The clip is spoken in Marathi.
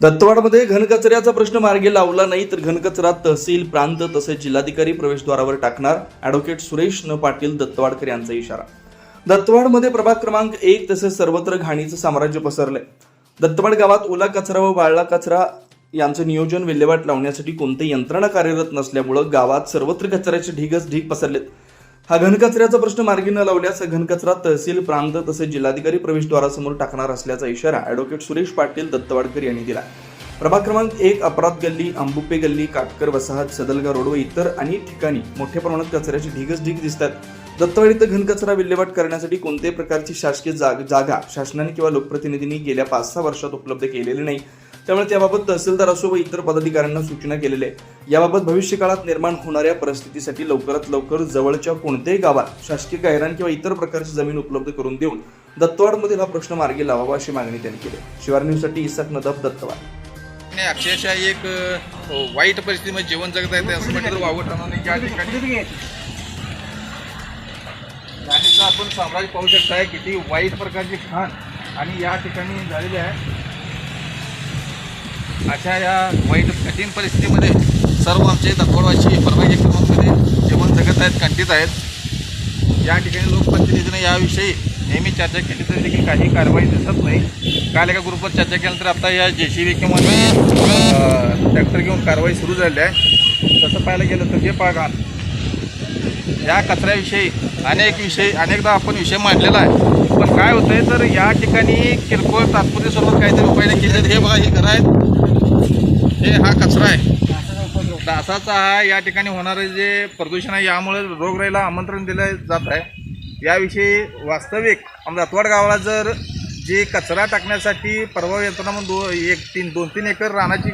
दत्तवाडमध्ये घनकचऱ्याचा प्रश्न मार्गी लावला नाही तर घनकचरा तहसील, प्रांत तसेच जिल्हाधिकारी प्रवेशद्वारावर टाकणार, ॲडव्होकेट सुरेश न पाटील दत्तवाडकर यांचा इशारा। दत्तवाडमध्ये प्रभाग क्रमांक 1 तसेच सर्वत्र घाणीचं साम्राज्य पसरलंय। दत्तवाड गावात ओला कचरा व वाळला कचरा यांचं नियोजन विल्हेवाट लावण्यासाठी कोणतीही यंत्रणा कार्यरत नसल्यामुळे गावात सर्वत्र कचऱ्याचे ढीगच ढीग पसरलेत। हा घनकचऱ्याचा प्रश्न मार्गी न लावल्यास घनकचरा तहसील, प्रांत तसेच जिल्हाधिकारी प्रवेशद्वारासमोर टाकणार असल्याचा इशारा ॲडव्होकेट सुरेश पाटील दत्तवाडकर यांनी दिला। प्रभाग क्रमांक 1 अपराध गल्ली, आंबुपे गल्ली, काटकर वसाहत, सदलगा रोड व इतर अनेक ठिकाणी मोठ्या प्रमाणात कचऱ्याचे ढीगच ढीग दिसतात। दत्तवाड इथं घनकचरा विल्हेवाट करण्यासाठी कोणत्याही प्रकारची शासकीय जागा शासनाने किंवा लोकप्रतिनिधींनी गेल्या 5-6 वर्षात उपलब्ध केलेली नाही। त्यामुळे त्याबाबत तहसीलदार असो व इतर पदाधिकाऱ्यांना सूचना केलेल्या आहे। याबाबत भविष्य काळात निर्माण होणाऱ्या परिस्थितीसाठी लवकरात लवकर जवळच्या कोणत्याही गावात शासकीय गायरान किंवा इतर प्रकारची जमीन उपलब्ध करून देऊन दत्तवाडमधील हा प्रश्न मार्गी लावावा अशी मागणी त्यांनी केली। शिवार न्यूजसाठी इसाक नदाब, दत्तवाड। अक्षरशः एक वाईट परिस्थितीमध्ये जीवन जगत आहे असं म्हटलं वावरताना या ठिकाणी घाणीचं आपण साम्राज्य पाहू शकताय, किती वाईट प्रकारची घाण आणि या ठिकाणी झालेली आहे। अशा या वाईट कठीण परिस्थितीमध्ये सर्व आमचे दत्तवाडवासी प्रभाग क्रमांकमध्ये जीवन जगत आहेत, कंटित आहेत। या ठिकाणी लोकप्रतिनिधीने याविषयी नेहमी चर्चा केली तरी देखील काही कारवाई दिसत नाही। काल एका ग्रुपवर चर्चा केल्यानंतर आता या JCB किंवा ट्रॅक्टर घेऊन कारवाई सुरू झाली आहे। तसं पाहायला गेलं तर जे पागान या कचऱ्याविषयी अनेकदा आपण विषय मांडलेला आहे, पण काय होतं आहे तर या ठिकाणी किरकोळ तात्पुरत्या स्वरूपात काहीतरी उपाय केले। हे बघा, हे घर आहेत, हे हा कचरा आहे डासाचा, हा या ठिकाणी होणारे जे प्रदूषण आहे यामुळे रोगराईला आमंत्रण दिलं जात आहे। याविषयी वास्तविक आमच्या दत्तवाड गावाला जर जे कचरा टाकण्यासाठी परवा यंत्रणा म्हणून 2-3 एकर रानाची